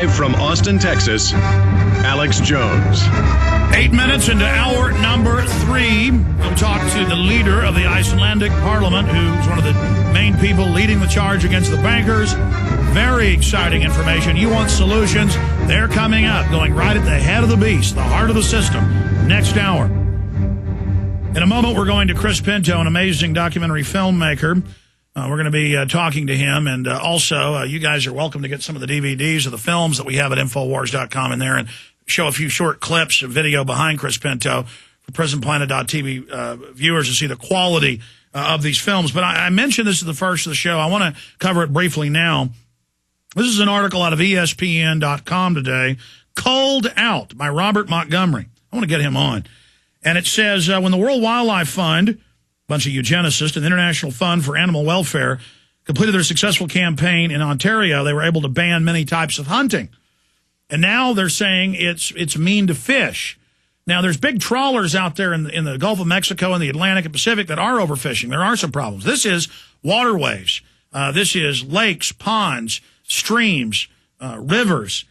From Austin, Texas, Alex Jones. 8 minutes into hour number 3, we'll talk to the leader of the Icelandic Parliament, who's one of the main people leading the charge against the bankers. Very exciting information. You want solutions? They're coming up, going right at the head of the beast, the heart of the system, next hour. In a moment, we're going to Chris Pinto, an amazing documentary filmmaker. We're going to be talking to him, and also you guys are welcome to get some of the DVDs of the films that we have at Infowars.com in there and show a few short clips of video behind Chris Pinto for PrisonPlanet.tv viewers to see the quality of these films. But I mentioned this at the first of the show. I want to cover it briefly now. This is an article out of ESPN.com today, Culled Out by Robert Montgomery. I want to get him on. And it says, when the World Wildlife Fund, bunch of eugenicists, and the International Fund for Animal Welfare completed their successful campaign in Ontario, they were able to ban many types of hunting. And now they're saying it's mean to fish. Now, there's big trawlers out there in the Gulf of Mexico and the Atlantic and Pacific that are overfishing. There are some problems. This is waterways. This is lakes, ponds, streams, rivers.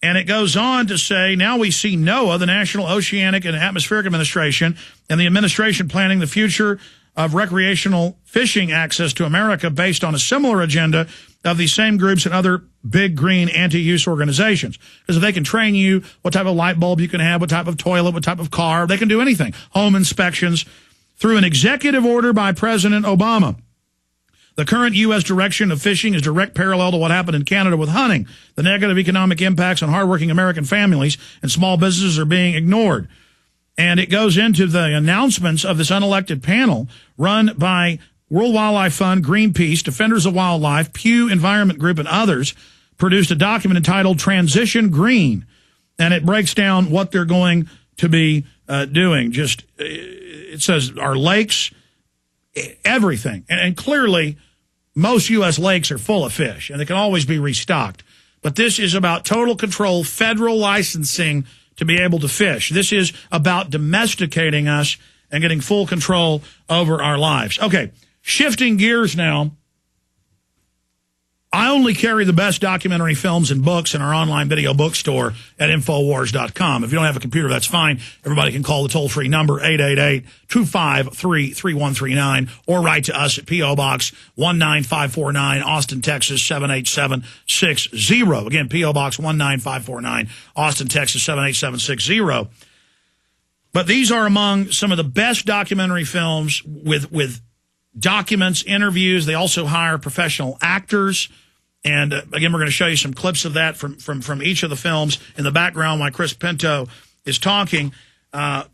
And it goes on to say, now we see NOAA, the National Oceanic and Atmospheric Administration, and the administration planning the future of recreational fishing access to America based on a similar agenda of these same groups and other big green anti-use organizations. Because if they can train you what type of light bulb you can have, what type of toilet, what type of car, they can do anything. Home inspections through an executive order by President Obama. The current U.S. direction of fishing is direct parallel to what happened in Canada with hunting. The negative economic impacts on hardworking American families and small businesses are being ignored. And it goes into the announcements of this unelected panel run by World Wildlife Fund, Greenpeace, Defenders of Wildlife, Pew Environment Group, and others, produced a document entitled Transition Green. And it breaks down what they're going to be doing. It says our lakes, everything. And clearly, most U.S. lakes are full of fish, and they can always be restocked. But this is about total control, federal licensing to be able to fish. This is about domesticating us and getting full control over our lives. Okay, shifting gears now. I only carry the best documentary films and books in our online video bookstore at Infowars.com. If you don't have a computer, that's fine. Everybody can call the toll-free number, 888-253-3139, or write to us at P.O. Box 19549, Austin, Texas, 78760. Again, P.O. Box 19549, Austin, Texas, 78760. But these are among some of the best documentary films with documents, interviews. They also hire professional actors. And again, we're going to show you some clips of that from each of the films in the background while Chris Pinto is talking.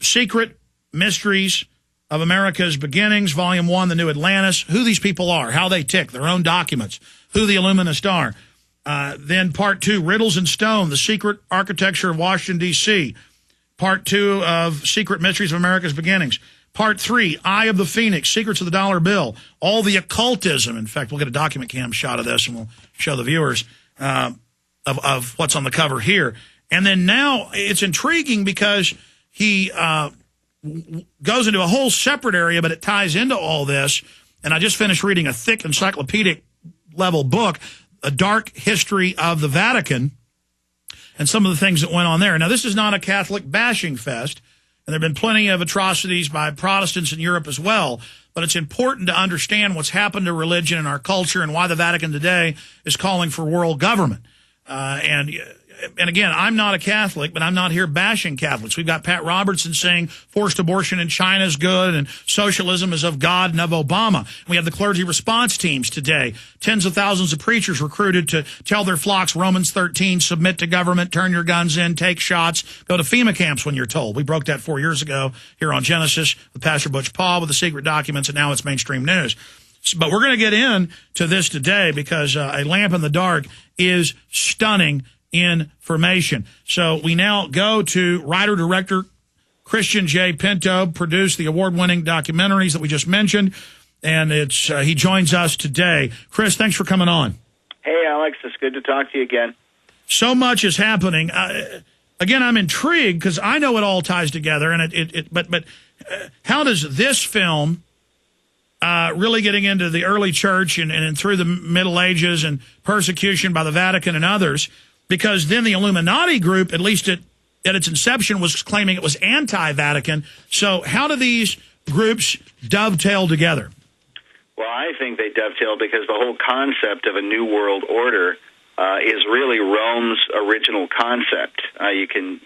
Secret Mysteries of America's Beginnings, Volume 1, The New Atlantis, who these people are, how they tick, their own documents, who the Illuminists are. Then Part 2, Riddles in Stone, The Secret Architecture of Washington, D.C. Part 2 of Secret Mysteries of America's Beginnings. Part 3, Eye of the Phoenix, Secrets of the Dollar Bill, all the occultism. In fact, we'll get a document cam shot of this, and we'll show the viewers of what's on the cover here. And then now it's intriguing because he goes into a whole separate area, but it ties into all this. And I just finished reading a thick encyclopedic-level book, A Dark History of the Vatican, and some of the things that went on there. Now, this is not a Catholic bashing fest. And there have been plenty of atrocities by Protestants in Europe as well. But it's important to understand what's happened to religion in our culture and why the Vatican today is calling for world government. And again, I'm not a Catholic, but I'm not here bashing Catholics. We've got Pat Robertson saying forced abortion in China is good and socialism is of God and of Obama. We have the clergy response teams today. Tens of thousands of preachers recruited to tell their flocks Romans 13, submit to government, turn your guns in, take shots, go to FEMA camps when you're told. We broke that 4 years ago here on Genesis with Pastor Butch Paul with the secret documents, and now it's mainstream news. But we're going to get into this today because A Lamp in the Dark is stunning information. So we now go to writer-director Christian J. Pinto, produced the award-winning documentaries that we just mentioned, and he joins us today. Chris, thanks for coming on. Hey, Alex, it's good to talk to you again. So much is happening. Again, I'm intrigued because I know it all ties together, and but how does this film really getting into the early church and through the Middle Ages and persecution by the Vatican and others, because then the Illuminati group, at least at its inception, was claiming it was anti-Vatican. So how do these groups dovetail together? Well, I think they dovetail because the whole concept of a new world order is really Rome's original concept. You can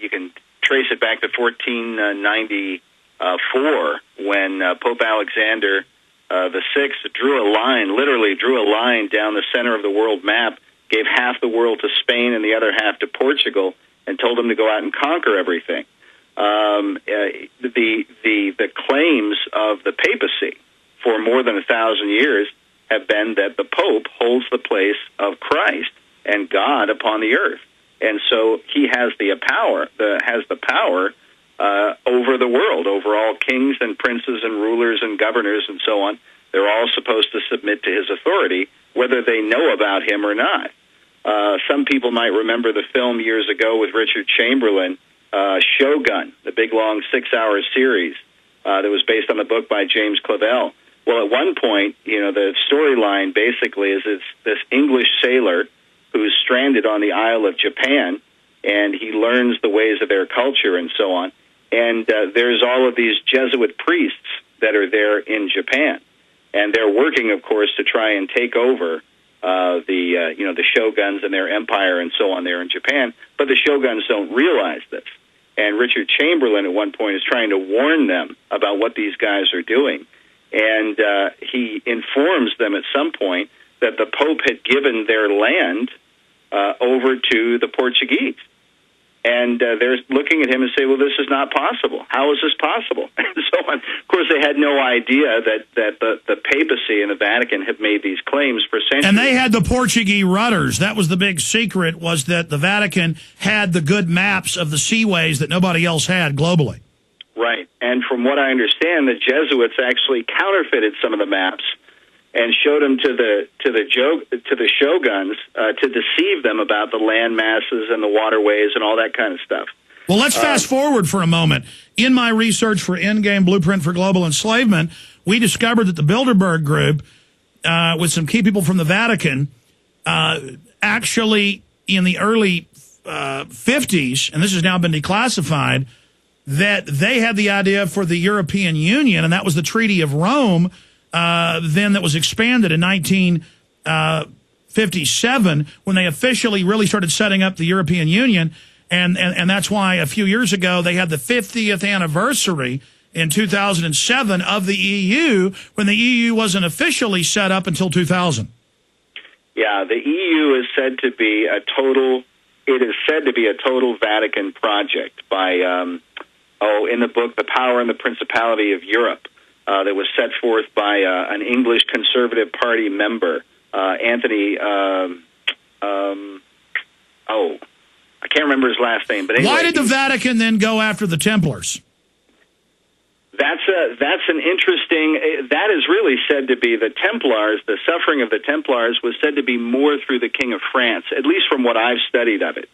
trace it back to 1494 when Pope Alexander the Sixth literally drew a line down the center of the world map, gave half the world to Spain and the other half to Portugal, and told them to go out and conquer everything. The claims of the papacy for more than 1,000 years have been that the Pope holds the place of Christ and God upon the earth, and so he has the power over the world, over all kings and princes and rulers and governors and so on. They're all supposed to submit to his authority, whether they know about him or not. Some people might remember the film years ago with Richard Chamberlain, Shogun, the big, long 6-hour series that was based on the book by James Clavell. Well, at one point, the storyline basically is it's this English sailor who's stranded on the Isle of Japan, and he learns the ways of their culture and so on. And there's all of these Jesuit priests that are there in Japan, and they're working, of course, to try and take over the shoguns and their empire and so on there in Japan. But the shoguns don't realize this. And Richard Chamberlain at one point is trying to warn them about what these guys are doing. And he informs them at some point that the Pope had given their land over to the Portuguese. And they're looking at him and say, well, this is not possible. How is this possible? And so on. Of course, they had no idea that the papacy and the Vatican have made these claims for centuries. And they had the Portuguese rudders. That was the big secret, was that the Vatican had the good maps of the seaways that nobody else had globally. Right. And from what I understand, the Jesuits actually counterfeited some of the maps and showed them to the shoguns to deceive them about the land masses and the waterways and all that kind of stuff. Well, let's fast forward for a moment. In my research for Endgame Blueprint for Global Enslavement, we discovered that the Bilderberg Group, with some key people from the Vatican, actually in the early 50s, and this has now been declassified, that they had the idea for the European Union, and that was the Treaty of Rome, then that was expanded in 1957 when they officially really started setting up the European Union. And that's why a few years ago they had the 50th anniversary in 2007 of the EU, when the EU wasn't officially set up until 2000. Yeah, the EU is said to be a total Vatican project by, in the book, The Power and the Principality of Europe. That was set forth by an English Conservative Party member, Anthony. I can't remember his last name. But anyway, why did the Vatican then go after the Templars? That's an interesting. That is really said to be the Templars. The suffering of the Templars was said to be more through the King of France, at least from what I've studied of it.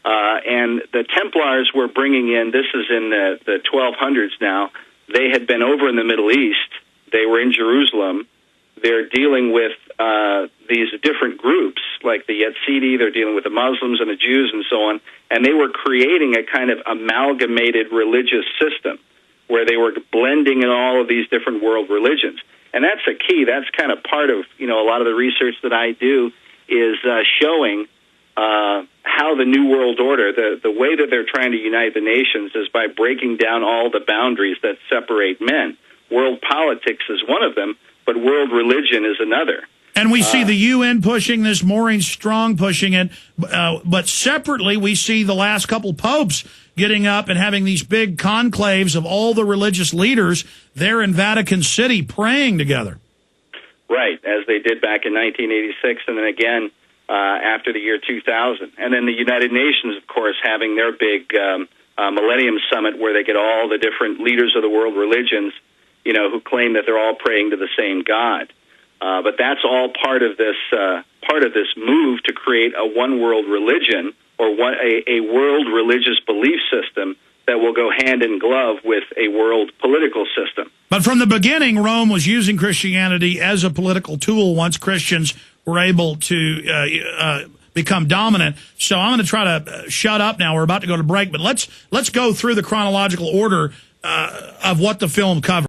And the Templars were bringing in. This is in the 1200s now. They had been over in the Middle East. They were in Jerusalem. They're dealing with these different groups, like the Yazidi. They're dealing with the Muslims and the Jews and so on. And they were creating a kind of amalgamated religious system where they were blending in all of these different world religions. And that's a key. That's kind of part of, a lot of the research that I do is showing how the New World Order, the way that they're trying to unite the nations is by breaking down all the boundaries that separate men. World politics is one of them, but world religion is another. And we see the UN pushing this, Maureen Strong pushing it, but separately we see the last couple popes getting up and having these big conclaves of all the religious leaders there in Vatican City praying together. Right, as they did back in 1986 and then again after the year 2000. And then the United Nations, of course, having their big Millennium Summit where they get all the different leaders of the world religions, who claim that they're all praying to the same God. But that's all part of this move to create a one world religion or a world religious belief system that will go hand in glove with a world political system. But from the beginning, Rome was using Christianity as a political tool once Christians were able to become dominant. So I'm going to try to shut up now. We're about to go to break, but let's go through the chronological order of what the film covers.